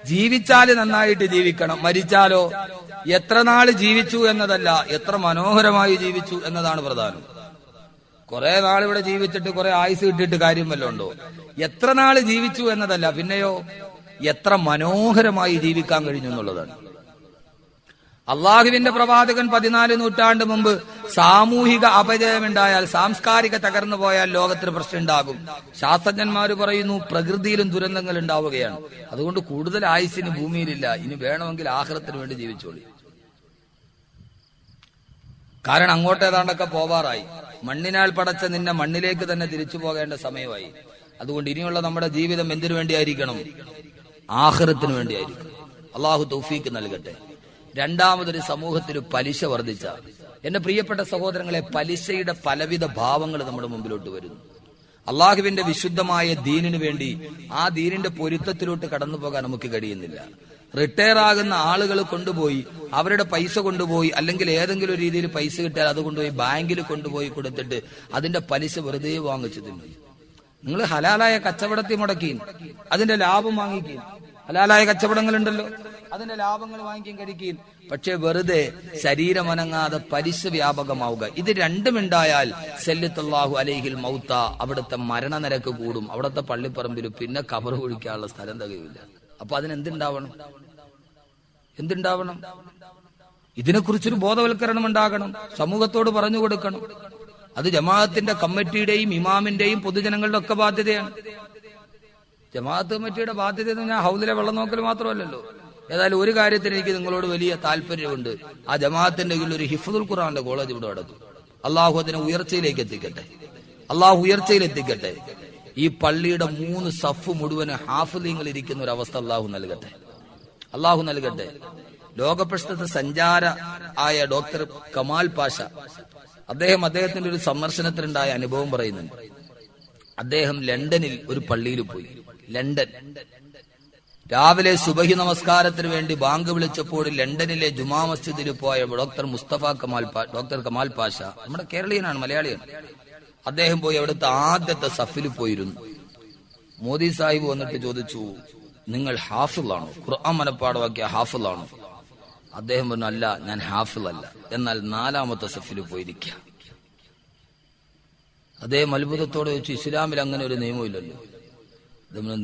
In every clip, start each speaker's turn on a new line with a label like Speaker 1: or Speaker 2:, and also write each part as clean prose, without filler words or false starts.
Speaker 1: ജീവിച്ചാല് നന്നായിട്ട് ജീവിക്കണം, മരിച്ചാലോ എത്ര നാള് ജീവിച്ചു എന്നതല്ല, എത്ര മനോഹരമായി ജീവിച്ചു എന്നതാണ് പ്രധാനം. കുറെ നാൾ ഇവിടെ ജീവിച്ചിട്ട് കുറെ ആയുസ് കിട്ടിയിട്ട് കാര്യം വല്ലതും ഉണ്ടോ? എത്ര നാള് ജീവിച്ചു എന്നതല്ല, പിന്നെയോ എത്ര മനോഹരമായി ജീവിക്കാൻ കഴിഞ്ഞു എന്നുള്ളതാണ്. അള്ളാഹുവിന്റെ പ്രവാചകൻ 14 നൂറ്റാണ്ട് മുമ്പ് സാമൂഹിക അപജയമുണ്ടായാൽ, സാംസ്കാരിക തകർന്നു പോയാൽ ലോകത്തിന് പ്രശ്നം ഉണ്ടാകും. ശാസ്ത്രജ്ഞന്മാർ പറയുന്നു പ്രകൃതിയിലും ദുരന്തങ്ങൾ ഉണ്ടാവുകയാണ്. അതുകൊണ്ട് കൂടുതൽ ആയുസിന് ഭൂമിയിലില്ല, ഇനി വേണമെങ്കിൽ ആഖിറത്തിന് വേണ്ടി ജീവിച്ചോളി. കാരണം അങ്ങോട്ട് ഏതാണ്ടൊക്കെ പോവാറായി. മണ്ണിനാൽ പടച്ച നിന്നെ മണ്ണിലേക്ക് തന്നെ തിരിച്ചു പോകേണ്ട സമയമായി. അതുകൊണ്ട് ഇനിയുള്ള നമ്മുടെ ജീവിതം എന്തിനു വേണ്ടിയായിരിക്കണം? ആഖിറത്തിന് വേണ്ടിയായിരിക്കണം. അള്ളാഹു തൗഫീക്ക് നൽകട്ടെ. രണ്ടാമതൊരു സമൂഹത്തിൽ പലിശ വർദ്ധിച്ച എന്റെ പ്രിയപ്പെട്ട സഹോദരങ്ങളെ, പലിശയുടെ പലവിധ ഭാവങ്ങൾ നമ്മുടെ മുമ്പിലോട്ട് വരുന്നു. അള്ളാഹുവിന്റെ വിശുദ്ധമായ ദീനിനു വേണ്ടി ആ ദീനിന്റെ പൊരുത്തത്തിലോട്ട് കടന്നു പോകാൻ നമുക്ക് കഴിയുന്നില്ല. റിട്ടയർ ആകുന്ന ആളുകൾ കൊണ്ടുപോയി അവരുടെ പൈസ കൊണ്ടുപോയി, അല്ലെങ്കിൽ ഏതെങ്കിലും ഒരു രീതിയിൽ പൈസ കിട്ടിയാൽ അത് കൊണ്ടുപോയി ബാങ്കിൽ കൊണ്ടുപോയി കൊടുത്തിട്ട് അതിന്റെ പലിശ വെറുതെ വാങ്ങിച്ചു തിന്നു. നിങ്ങൾ ഹലാലായ കച്ചവടത്തിൽ മുടക്കി അതിന്റെ ലാഭം വാങ്ങിക്കുകയും, ഹലാലായ കച്ചവടങ്ങളുണ്ടല്ലോ, അതിന്റെ ലാഭങ്ങൾ വാങ്ങിക്കുകയും കഴിക്കുകയും, പക്ഷെ വെറുതെ ശരീരമനങ്ങാതെ പലിശ വ്യാപകമാവുക. ഇത് രണ്ടുമുണ്ടായാൽ സല്ലല്ലാഹു അലൈഹിൽ മൗത്ത, അവിടുത്തെ മരണനിരക്ക് കൂടും. അവിടുത്തെ പള്ളിപ്പറമ്പിൽ പിന്നെ കബർ കുഴിക്കാനുള്ള സ്ഥലം തികയില്ല. അപ്പൊ അതിനെന്തുണ്ടാവണം? ഇതിനെക്കുറിച്ചൊരു ബോധവൽക്കരണം ഉണ്ടാകണം, സമൂഹത്തോട് പറഞ്ഞു കൊടുക്കണം. അത് ജമാഅത്തിന്റെ കമ്മിറ്റിയുടെയും ഇമാമിന്റെയും പൊതുജനങ്ങളുടെ ഒക്കെ ബാധ്യതയാണ്. ജമാഅത്ത് കമ്മിറ്റിയുടെ ബാധ്യത എന്ന് പറഞ്ഞാൽ ഹൗദിലെ വെള്ളം നോക്കൽ മാത്രമല്ലല്ലോ. ഏതായാലും ഒരു കാര്യത്തിന് എനിക്ക് നിങ്ങളോട് വലിയ താല്പര്യമുണ്ട്. ആ ജമാഅത്തിന്റെ കീഴിൽ ഒരു ഹിഫ്ദുൽ ഖുർആന്റെ കോളേജ് ഇവിടെ നടത്തും. അള്ളാഹു അതിനെ ഉയർച്ചയിലേക്ക് എത്തിക്കട്ടെ. ഈ പള്ളിയുടെ 3 സഫ് മുഴുവൻ ഹാഫിളീങ്ങൾ ഇരിക്കുന്ന ഒരു അവസ്ഥ അള്ളാഹു നൽകട്ടെ. ലോകപ്രശസ്ത സഞ്ചാര ആയ ഡോക്ടർ കമാൽ പാഷ, അദ്ദേഹത്തിന്റെ ഒരു സന്ദർശനത്തിനുണ്ടായ അനുഭവം പറയുന്നുണ്ട്. അദ്ദേഹം ലണ്ടനിൽ ഒരു പള്ളിയിൽ പോയി. ലണ്ടൻ രാവിലെ സുബഹി നമസ്കാരത്തിന് വേണ്ടി ബാങ്ക് വിളിച്ചപ്പോൾ ലണ്ടനിലെ ജുമാ മസ്ജിദിൽ പോയ ഡോക്ടർ കമാൽ പാഷ, നമ്മുടെ കേരളീയനാണ്, മലയാളിയാണ്. അദ്ദേഹം പോയി അവിടുത്തെ ആദ്യത്തെ സഫിൽ പോയിരുന്നു. മോദി സാഹിബ് വന്നിട്ട് ചോദിച്ചു, നിങ്ങൾ ഹാഫിളാണോ? ഖുർആൻ മനപ്പാടമാക്കിയ ഹാഫിളാണോ? അദ്ദേഹം പറഞ്ഞു, അല്ല, ഞാൻ ഹാഫിളല്ല, എന്നാൽ 4ാമത്തെ സഫിൽ പോയിരിക്കുക. അദ്ദേഹം അത്ഭുതത്തോടെ ചോദിച്ചു, ഇസ്ലാമിൽ അങ്ങനെ ഒരു നിയമമില്ലല്ലോ.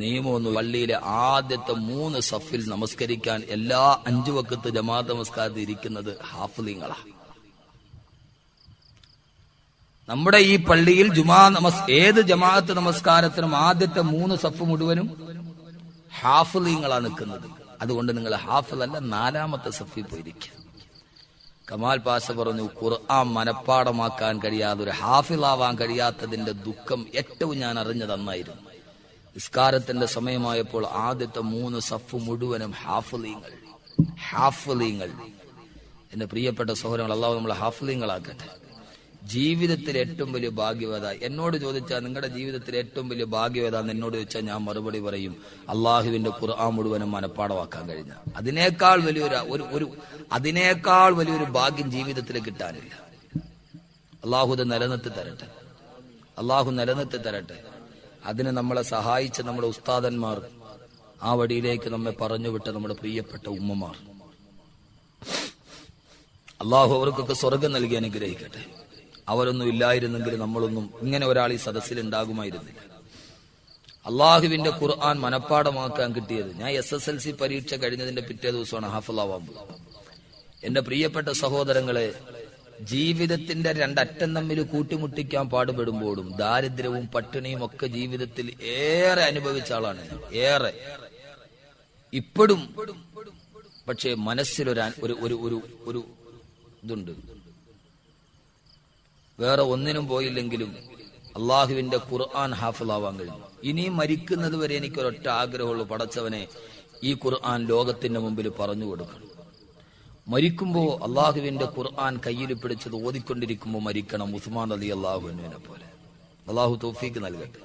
Speaker 1: നിയമമൊന്നും, പള്ളിയിലെ ആദ്യത്തെ 3 സഫിൽ നമസ്കരിക്കാൻ എല്ലാ 5 വക്കത്ത് ജമാഅത്ത് നമസ്കാരത്തിൽ ഇരിക്കുന്നത് ഹാഫിളീങ്ങളാ. നമ്മുടെ ഈ പള്ളിയിൽ ഏത് ജമാഅത്ത് നമസ്കാരത്തിനും ആദ്യത്തെ 3 സഫ് മുഴുവനും ഹാഫിളീങ്ങളാ നിൽക്കുന്നത്. അതുകൊണ്ട് നിങ്ങൾ ഹാഫിളല്ല, 4ാമത്തെ സഫിൽ പോയിരിക്കുക. കമാൽ പാഷ പറഞ്ഞു, ഖുർആൻ മനപ്പാടമാക്കാൻ കഴിയാതെ ഒരു ഹാഫിളാവാൻ കഴിയാത്തതിന്റെ ദുഃഖം ഏറ്റവും ഞാൻ അറിഞ്ഞത് അന്നായിരുന്നു. നിസ്കാരത്തിന്റെ സമയമായപ്പോൾ ആദ്യത്തെ 3 സഫ് മുഴുവനും ഹാഫിളീങ്ങൾ. എന്റെ പ്രിയപ്പെട്ട സഹോദരങ്ങൾ, അല്ലാഹു നമ്മളെ ഹാഫിളീങ്ങളാക്കട്ടെ. ജീവിതത്തിലെ ഏറ്റവും വലിയ ഭാഗ്യവത എന്നോട് ചോദിച്ചാൽ, നിങ്ങളുടെ ജീവിതത്തിലെ ഏറ്റവും വലിയ ഭാഗ്യവത എന്നോട് ചോദിച്ചാൽ ഞാൻ മറുപടി പറയും, അള്ളാഹുവിന്റെ ഖുർആൻ മുഴുവനും മനപ്പാടമാക്കാൻ കഴിഞ്ഞ. അതിനേക്കാൾ വലിയൊരു ഭാഗ്യം ജീവിതത്തിൽ കിട്ടാനില്ല. അള്ളാഹു നിലനിർത്തി തരട്ടെ. അതിന് നമ്മളെ സഹായിച്ച നമ്മുടെ ഉസ്താദന്മാർ, ആ വഴിയിലേക്ക് നമ്മെ പറഞ്ഞുവിട്ട നമ്മുടെ പ്രിയപ്പെട്ട ഉമ്മമാർ, അള്ളാഹു അവർക്കൊക്കെ സ്വർഗം നൽകി അനുഗ്രഹിക്കട്ടെ. അവരൊന്നും ഇല്ലായിരുന്നെങ്കിൽ നമ്മളൊന്നും ഇങ്ങനെ ഒരാൾ ഈ സദസ്സിൽ ഉണ്ടാകുമായിരുന്നില്ല. അള്ളാഹുവിന്റെ ഖുർആൻ മനപ്പാടമാക്കാൻ കിട്ടിയത്, ഞാൻ SSLC പരീക്ഷ കഴിഞ്ഞതിന്റെ പിറ്റേ ദിവസമാണ് ഹാഫിളാവാൻ പോകുന്നത്. എന്റെ പ്രിയപ്പെട്ട സഹോദരങ്ങളെ, ജീവിതത്തിന്റെ 2 അറ്റം തമ്മിൽ കൂട്ടിമുട്ടിക്കാൻ പാടുപെടുമ്പോഴും ദാരിദ്ര്യവും പട്ടിണിയും ഒക്കെ ജീവിതത്തിൽ ഏറെ അനുഭവിച്ച ആളാണ്, ഏറെ ഇപ്പോഴും. പക്ഷേ മനസ്സിലൊരു ഇതുണ്ട്, വേറെ ഒന്നിനും പോയില്ലെങ്കിലും അള്ളാഹുവിന്റെ ഖുർആൻ ഹാഫിളാവാൻ കഴിഞ്ഞു. ഇനിയും മരിക്കുന്നത് വരെ എനിക്കൊരൊറ്റ ആഗ്രഹമുള്ളൂ, പടച്ചവനെ ഈ ഖുർആൻ ലോകത്തിന്റെ മുമ്പിൽ പറഞ്ഞു കൊടുക്കണം. മരിക്കുമ്പോ അള്ളാഹുവിന്റെ ഖുർആൻ കയ്യിൽ പിടിച്ചത് ഓതിക്കൊണ്ടിരിക്കുമ്പോൾ മരിക്കണം, ഉസ്മാൻ റളിയല്ലാഹു അൻഹുവിനെ പോലെ. അള്ളാഹു തൗഫീക്ക് നൽകട്ടെ.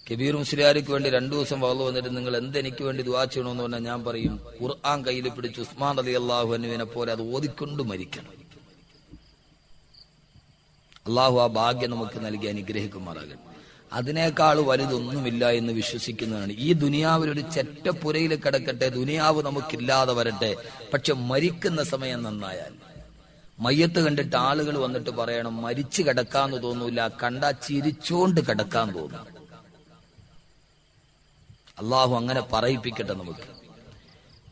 Speaker 1: കബീർ മുസ്ലിയാർക്ക് വേണ്ടി 2 ദിവസം വഅള് വന്നിട്ട് നിങ്ങൾ എന്തെനിക്ക് വേണ്ടി ദുആ ചെയ്യണമെന്ന് പറഞ്ഞാൽ ഞാൻ പറയും, ഖുർആൻ കയ്യിൽ പിടിച്ച് ഉസ്മാൻ റളിയല്ലാഹു അൻഹുവിനെ പോലെ അത് ഓതിക്കൊണ്ട് മരിക്കണം. അള്ളാഹു ആ ഭാഗ്യം നമുക്ക് നൽകി അനുഗ്രഹിക്കുമാറാകട്ടെ. അതിനേക്കാൾ വലുതൊന്നുമില്ല എന്ന് വിശ്വസിക്കുന്നതാണ്. ഈ ദുനിയാവിൽ ഒരു ചെറ്റപ്പുരയിൽ കിടക്കട്ടെ, ദുനിയാവ് നമുക്കില്ലാതെ വരട്ടെ, പക്ഷെ മരിക്കുന്ന സമയം നന്നായാൽ, മയ്യത്ത് കണ്ടിട്ട് ആളുകൾ വന്നിട്ട് പറയണം മരിച്ചു കിടക്കാന്ന് തോന്നൂല, കണ്ടാ ചിരിച്ചോണ്ട് കിടക്കാൻ തോന്നും. അള്ളാഹു അങ്ങനെ പറയിപ്പിക്കട്ടെ നമുക്ക്.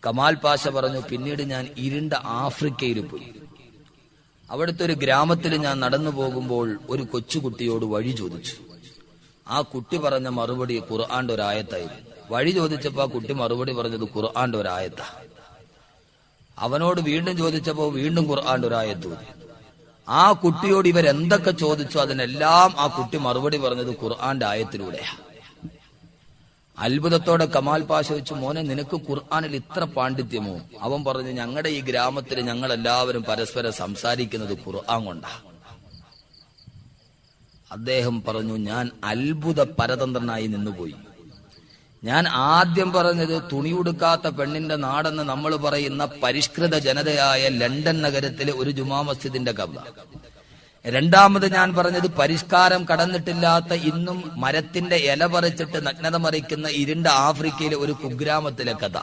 Speaker 1: കമാൽ പാഷ പറഞ്ഞു, പിന്നീട് ഞാൻ ഇരുണ്ട ആഫ്രിക്കയിൽ പോയി. അവിടുത്തെ ഒരു ഗ്രാമത്തിൽ ഞാൻ നടന്നു പോകുമ്പോൾ ഒരു കൊച്ചുകുട്ടിയോട് വഴി ചോദിച്ചു. ആ കുട്ടി പറഞ്ഞ മറുപടി ഖുർആന്റെ ഒരായത്തായിരുന്നു. വഴി ചോദിച്ചപ്പോ ആ കുട്ടി മറുപടി പറഞ്ഞത് ഖുർആന്റെ ഒരായത്താ. അവനോട് വീണ്ടും ചോദിച്ചപ്പോ വീണ്ടും ഖുർആന്റെ ഒരായത്ത്. ആ കുട്ടിയോട് ഇവരെന്തൊക്കെ ചോദിച്ചു അതിനെല്ലാം ആ കുട്ടി മറുപടി പറഞ്ഞത് ഖുർആന്റെ ആയത്തിലൂടെയാ. അത്ഭുതത്തോടെ കമാൽ പാഷ വെച്ചു, മോനെ നിനക്ക് ഖുർആനിൽ ഇത്ര പാണ്ഡിത്യമോ? അവൻ പറഞ്ഞു, ഞങ്ങളുടെ ഈ ഗ്രാമത്തിൽ ഞങ്ങൾ എല്ലാവരും പരസ്പരം സംസാരിക്കുന്നത് ഖുർആൻ കൊണ്ടാ. അദ്ദേഹം പറഞ്ഞു, ഞാൻ അത്ഭുത പരതന്ത്രനായി നിന്നുപോയി. ഞാൻ ആദ്യം പറഞ്ഞത് തുണിയുടുക്കാത്ത പെണ്ണിന്റെ നാടെന്ന് നമ്മൾ പറയുന്ന പരിഷ്കൃത ജനതയായ ലണ്ടൻ നഗരത്തിലെ ഒരു ജുമാ മസ്ജിദിന്റെ കഥ. രണ്ടാമത് ഞാൻ പറഞ്ഞത് പരിഷ്കാരം കടന്നിട്ടില്ലാത്ത, ഇന്നും മരത്തിന്റെ ഇല പറിച്ചിട്ട് നഗ്നത മറിക്കുന്ന ഇരുണ്ട ആഫ്രിക്കയിലെ ഒരു കുഗ്രാമത്തിലെ കഥ.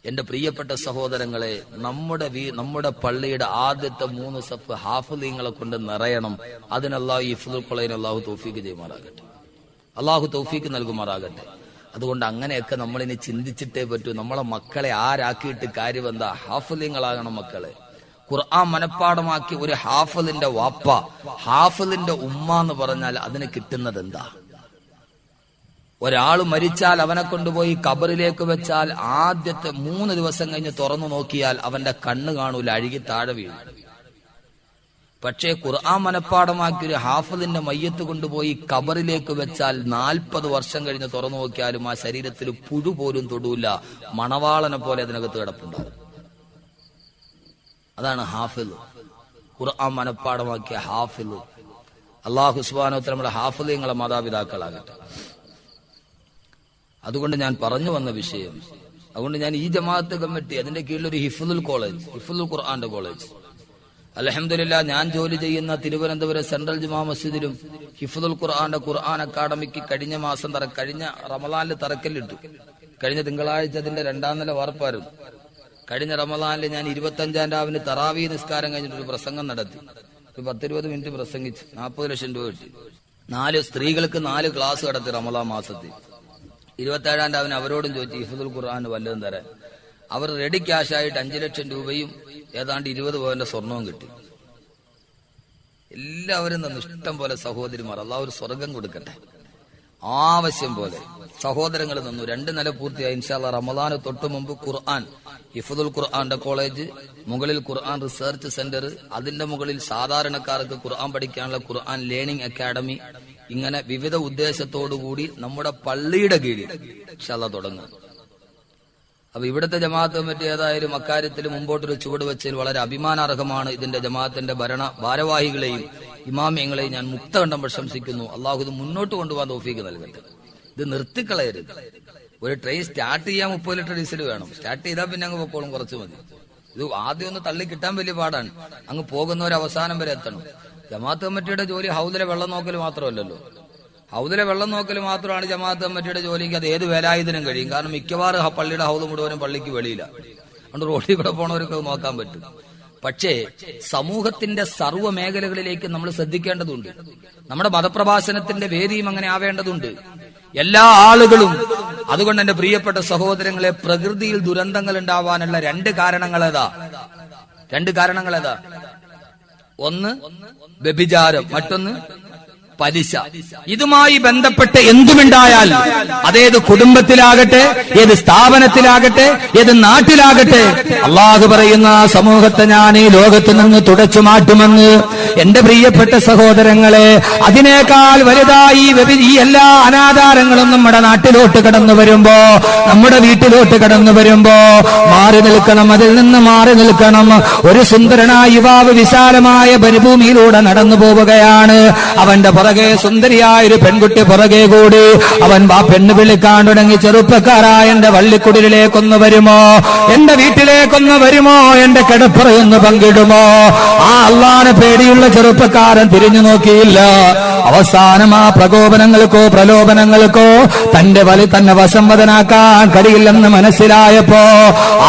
Speaker 1: എന്റെ പ്രിയപ്പെട്ട സഹോദരങ്ങളെ, നമ്മുടെ പള്ളിയുടെ ആദ്യത്തെ 3 സഫ് ഹാഫിളീങ്ങളെ കൊണ്ട് നിറയണം. അതിനല്ലാഹു ഹിഫ്ളുൽ ഖുർആൻ അല്ലാഹു തൗഫീഖ് ചെയ്യുമാറാകട്ടെ, അല്ലാഹു തൗഫീഖ് നൽകുമാറാകട്ടെ. അതുകൊണ്ട് അങ്ങനെയൊക്കെ നമ്മളിനി ചിന്തിച്ചിട്ടേ പറ്റൂ. നമ്മളെ മക്കളെ ആരാക്കിയിട്ട് കാര്യം എന്താ? ഹാഫിളീങ്ങളാകണം മക്കളെ. ഖുർആൻ മനഃപ്പാടമാക്കി ഒരു ഹാഫിളിന്റെ വാപ്പ, ഹാഫിളിന്റെ ഉമ്മ എന്ന് പറഞ്ഞാൽ അതിന് കിട്ടുന്നത് എന്താ? ഒരാൾ മരിച്ചാൽ അവനെ കൊണ്ടുപോയി ഖബറിലേക്ക് വെച്ചാൽ ആദ്യത്തെ 3 ദിവസം കഴിഞ്ഞ് തുറന്നു നോക്കിയാൽ അവന്റെ കണ്ണ് കാണൂല, അഴുകി താഴെ വീഴും. പക്ഷേ ഖുർആൻ മനഃപ്പാടമാക്കി ഒരു ഹാഫിളിന്റെ മയ്യത്ത് കൊണ്ടുപോയി ഖബറിലേക്ക് വെച്ചാൽ 40 വർഷം കഴിഞ്ഞ് തുറന്നു നോക്കിയാലും ആ ശരീരത്തിൽ പുഴു പോലും തൊടൂല, മണവാളനെ പോലെ അതിനകത്ത് കിടപ്പുണ്ടാവും. അതാണ് ഹാഫിള്, ഖുർആൻ മനഃപ്പാടമാക്കിയ ഹാഫിള്. അല്ലാഹു സുബ്ഹാനഹു വ തആല നമ്മുടെ ഹാഫിളീങ്ങളെ മാതാപിതാക്കളാകട്ടെ. അതുകൊണ്ട് ഞാൻ പറഞ്ഞു വന്ന വിഷയം, അതുകൊണ്ട് ഞാൻ ഈ ജമാഅത്ത് കമ്മിറ്റി അതിന്റെ കീഴിൽ ഒരു ഹിഫ്ളുൽ കോളേജ്, ഹിഫ്ളുൽ ഖുർആന്റെ കോളേജ്, അൽഹംദുലില്ലാഹ് ഞാൻ ജോലി ചെയ്യുന്ന തിരുവനന്തപുരം സെൻട്രൽ ജുമാ മസ്ജിദിലും ഹിഫ്ളുൽ ഖുർആന്റെ ഖുർആൻ അക്കാദമിക്ക് കഴിഞ്ഞ റമളാനിൽ തറക്കല്ലിട്ടു. കഴിഞ്ഞ തിങ്കളാഴ്ച അതിന്റെ 2ാം നില വാർപ്പായിരുന്നു. കഴിഞ്ഞ റമളാനിൽ ഞാൻ 25-ാം രാവിലെ തറാവീഹ് നിസ്കാരം കഴിഞ്ഞിട്ടൊരു പ്രസംഗം നടത്തി. 10-20 മിനിറ്റ് പ്രസംഗിച്ചു, 40 ലക്ഷം രൂപ കിട്ടി. 4 സ്ത്രീകൾക്ക് 4 ക്ലാസ് നടത്തി റമളാൻ മാസത്തിൽ. 27-ാം രാവിലെ അവരോടും ചോദിച്ചു ഹിഫ്ളുൽ ഖുർആൻ വല്ലതും തരാൻ. അവർ റെഡി ക്യാഷായിട്ട് 5 ലക്ഷം രൂപയും ഏതാണ്ട് 20 പവന്റെ സ്വർണവും കിട്ടി. എല്ലാവരും തന്നു, ഇഷ്ടം പോലെ സഹോദരിമാർ. അല്ലാഹു ഒരു സ്വർഗം കൊടുക്കട്ടെ. ആവശ്യം പോലെ സഹോദരങ്ങൾ തന്നു. 2 നില പൂർത്തിയായി. ഇൻഷാ അല്ലാഹ് റമളാന് തൊട്ട് മുമ്പ് ഖുർആൻ ഹിഫ്ളുൽ ഖുർആന്റെ കോളേജ്, മുകളിൽ ഖുർആൻ റിസർച്ച് സെന്റർ, അതിന്റെ മുകളിൽ സാധാരണക്കാർക്ക് ഖുർആൻ പഠിക്കാനുള്ള ഖുർആൻ ലേണിംഗ് അക്കാദമി, ഇങ്ങനെ വിവിധ ഉദ്ദേശത്തോടുകൂടി നമ്മുടെ പള്ളിയുടെ കീഴിൽ ഇൻഷാ അല്ലാഹ് തുടങ്ങും. അപ്പൊ ഇവിടുത്തെ ജമാഅത്ത് കമ്മിറ്റി ഏതായാലും അക്കാര്യത്തിൽ മുമ്പോട്ടൊരു ചുവട് വെച്ചതിൽ വളരെ അഭിമാനാർഹമാണ്. ഇതിന്റെ ജമാഅത്തിന്റെ ഭാരവാഹികളെയും ഇമാമിയങ്ങളെയും ഞാൻ മുക്തകണ്ഠം പ്രശംസിക്കുന്നു. അള്ളാഹു ഇത് മുന്നോട്ട് കൊണ്ടുപോകാൻ തൗഫീഖ് നൽകട്ടെ. ഇത് നിർത്തിക്കളയരുത്. ഒരു ട്രെയിൻ സ്റ്റാർട്ട് ചെയ്യാൻ 30 ലിറ്റർ ഡീസൽ വേണം. സ്റ്റാർട്ട് ചെയ്താൽ പിന്നെ അങ്ങ് പൊക്കോളും, കുറച്ച് മതി. ഇത് ആദ്യം ഒന്ന് തള്ളി കിട്ടാൻ വലിയ പാടാണ്. അങ്ങ് പോകുന്നവർ അവസാനം വരെ എത്തണം. ജമാഅത്ത് കമ്മിറ്റിയുടെ ജോലി ഹൗദിലെ വെള്ളം നോക്കൽ മാത്രമല്ലല്ലോ. ഹൗദിലെ വെള്ളം നോക്കൽ മാത്രമാണ് ജമാഅത്ത് കമ്മിറ്റിയുടെ ജോലിക്ക്. അത് ഏത് വേലായുധനും കഴിയും. കാരണം മിക്കവാറും പള്ളിയുടെ ഹൗദ് മുഴുവനും പള്ളിക്ക് വെളിയില്ല. അതുകൊണ്ട് റോഡിൽ കൂടെ പോണവർക്ക് നോക്കാൻ പറ്റും. പക്ഷേ സമൂഹത്തിന്റെ സർവ്വ മേഖലകളിലേക്ക് നമ്മൾ ശ്രദ്ധിക്കേണ്ടതുണ്ട്. നമ്മുടെ മതപ്രഭാഷണത്തിന്റെ വേദിയും അങ്ങനെ ആവേണ്ടതുണ്ട്. എല്ലാ ആളുകളും. അതുകൊണ്ട് എന്റെ പ്രിയപ്പെട്ട സഹോദരങ്ങളെ, പ്രകൃതിയിൽ ദുരന്തങ്ങൾ ഉണ്ടാവാനുള്ള 2 കാരണങ്ങൾ ഏതാ? 2 കാരണങ്ങൾ ഏതാ? ഒന്ന് വ്യഭിചാരം, മറ്റൊന്ന് പലിശ. ഇതുമായി ബന്ധപ്പെട്ട് എന്തുമുണ്ടായാൽ, അതേത് കുടുംബത്തിലാകട്ടെ, ഏത് സ്ഥാപനത്തിലാകട്ടെ, ഏത് നാട്ടിലാകട്ടെ, അള്ളാഹു പറയുന്ന സമൂഹത്തെ ഞാൻ ഈ ലോകത്ത് നിന്ന് തുടച്ചു മാറ്റുമെന്ന്. എന്റെ പ്രിയപ്പെട്ട സഹോദരങ്ങളെ, അതിനേക്കാൾ വലുതായി ഈ എല്ലാ അനാചാരങ്ങളും നമ്മുടെ നാട്ടിലോട്ട് കടന്നു വരുമ്പോ, നമ്മുടെ വീട്ടിലോട്ട് കടന്നു വരുമ്പോ മാറി നിൽക്കണം. അതിൽ നിന്ന് മാറി നിൽക്കണം. ഒരു സുന്ദരനായ യുവാവ് വിശാലമായ മരുഭൂമിയിലൂടെ നടന്നു പോവുകയാണ്. അവന്റെ പുറകെ സുന്ദരിയായൊരു പെൺകുട്ടി പുറകെ കൂടി. അവൻ ആ പെണ്ണ് വിളിക്കാൻ തുടങ്ങി, ചെറുപ്പക്കാരായ എന്റെ വള്ളിക്കുടിലേക്കൊന്ന് വരുമോ, എന്റെ വീട്ടിലേക്കൊന്ന് വരുമോ, എന്റെ കിടപ്പറയൊന്ന് പങ്കിടുമോ? ആ അള്ളാനെ പേടിയുള്ള ചെറുപ്പക്കാരൻ തിരിഞ്ഞു നോക്കിയില്ല. അവസാനം ആ പ്രകോപനങ്ങൾക്കോ പ്രലോഭനങ്ങൾക്കോ തന്റെ തന്നെ വശംവദനാക്കാൻ കഴിയില്ലെന്ന് മനസ്സിലായപ്പോ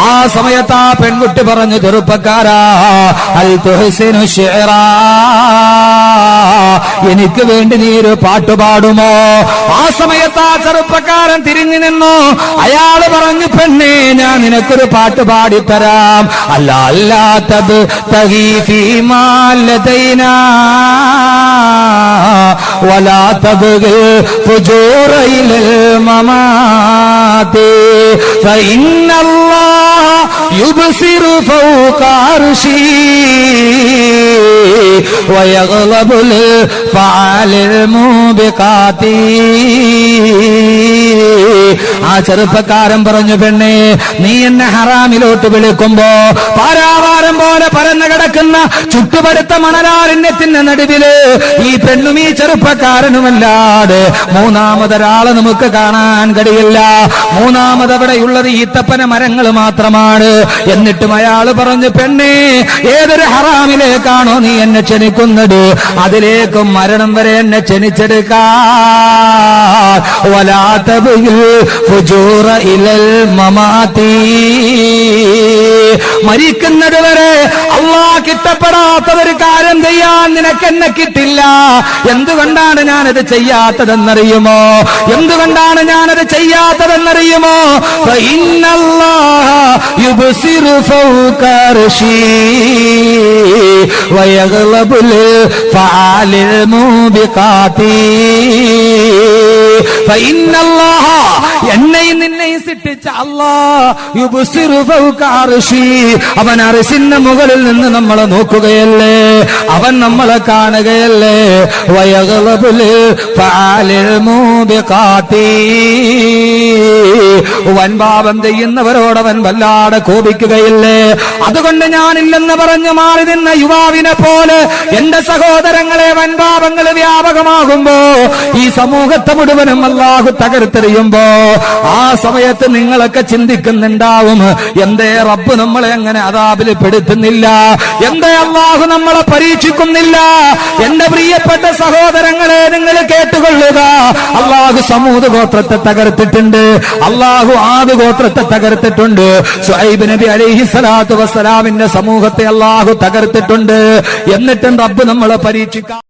Speaker 1: ആ സമയത്ത് ആ പെൺകുട്ടി പറഞ്ഞു, ചെറുപ്പക്കാരാ, അൽ തുഹ്സിനു ശിഅറാ, എനിക്ക് വേണ്ടി നീ ഒരു പാട്ടുപാടുമോ? ആ സമയത്ത് ആ ചെറുപ്പക്കാരൻ തിരിഞ്ഞു നിന്നു. അയാള് പറഞ്ഞു, പെണ്ണേ, ഞാൻ നിനക്കൊരു പാട്ട് പാടിത്തരാം. അല്ലാത്തത് തഹീഫീമാലതൈനാ വലാ തബ്ഗിൽ ഫുജൂറ ഇലൽ മമാതി ഫഇന്നല്ലാഹ യുബ്സിറു ഫൗക അർശി വയഗ്ളബുൽ ഫഅലിൽ മുബിഖാതി. ആ ചെറുപ്പക്കാരൻ പറഞ്ഞു, പെണ്ണേ, നീ എന്നെ ഹറാമിലോട്ട് വിളിക്കുമ്പോ പാരാവാരം പോലെ പരന്നു കിടക്കുന്ന ചുട്ടുപടുത്ത മണലാരണ്യത്തിന്റെ നടുവില് ഈ പെണ്ണും ഈ ചെറുപ്പക്കാരനുമല്ലാതെ മൂന്നാമതൊരാളെ നമുക്ക് കാണാൻ കഴിയില്ല. മൂന്നാമതവിടെയുള്ളത് ഈത്തപ്പന മരങ്ങൾ മാത്രമാണ്. എന്നിട്ടും അയാൾ പറഞ്ഞു, പെണ്ണേ, ഏതൊരു ഹറാമിലേക്കാണോ നീ എന്നെ ക്ഷണിക്കുന്നത്, അതിലേക്ക് മരണം വരെ എന്നെ ക്ഷണിച്ചെടുക്കാൻ. വലാ തബ്ഗിൽ ഫുജൂറ ഇലൽ മമാതി, മരിക്കുന്നത് വരെ അല്ലാഹ് ഇഷ്ടപ്പെടാത്തൊരു കാര്യം ചെയ്യാൻ നിനക്കെന്നെ കിട്ടില്ല. എന്തുകൊണ്ടാണ് ഞാനത് ചെയ്യാത്തതെന്നറിയുമോ? എന്തുകൊണ്ടാണ് ഞാനത് ചെയ്യാത്തതെന്നറിയുമോ? ഫഇന്നല്ലാഹ യുബ്സിറു ഫൗക അർശി വയഗ്ളബുൽ ഫഅലിൽ മുബിഖാതി. ഫഇന്നല്ലാഹ, എന്നെയും നിന്നെയും സൃഷ്ടിച്ച അല്ലാഹ്, യുബ്സിറു ഫൗക അർശി, അവൻ അർശിന്റെ മുകളിൽ നിന്ന് നമ്മളെ നോക്കുകയല്ലേ, അവൻ നമ്മളെ കാണുകയല്ലേ. വയഗ്ളബുൽ ഫഅലിൽ മുബിഖാതി, വൻപാപം ചെയ്യുന്നവരോടവൻ വല്ലാതെ കോപിക്കുകയില്ലേ. അതുകൊണ്ട് ഞാനില്ലെന്ന് പറഞ്ഞു മാറി നിന്ന യുവാവിനെ പോലെ എന്റെ സഹോദരങ്ങളെ, വൻപാപങ്ങൾ വ്യാപകമാകുമ്പോ ഈ സമൂഹത്തെ മുഴുവനും അല്ലാഹു തകർത്തെറിയുമ്പോ ആ സമയത്ത് നിങ്ങളൊക്കെ ചിന്തിക്കുന്നുണ്ടാവും, എന്തേ റബ്ബ് നമ്മളെ അങ്ങനെ അദാബിൽ പെടുത്തുന്നില്ല, എന്തേ അല്ലാഹു നമ്മളെ പരീക്ഷിക്കുന്നില്ല? എന്റെ പ്രിയപ്പെട്ട സഹോദരങ്ങളെ, നിങ്ങൾ കേട്ടുകൊള്ളുക, അല്ലാഹു സമൂദ് ഗോത്രത്തെ തകർത്തിട്ടുണ്ട്, അല്ലാഹു ആദ് ഗോത്രത്തെ തകർത്തിട്ടുണ്ട്, ശുഐബ് നബി അലൈഹിസ്സലാത്തു വസ്സലാമിന്റെ സമൂഹത്തെ അല്ലാഹു തകർത്തിട്ടുണ്ട്. എന്നിട്ടും റബ്ബ് നമ്മളെ പരീക്ഷിക്കാം.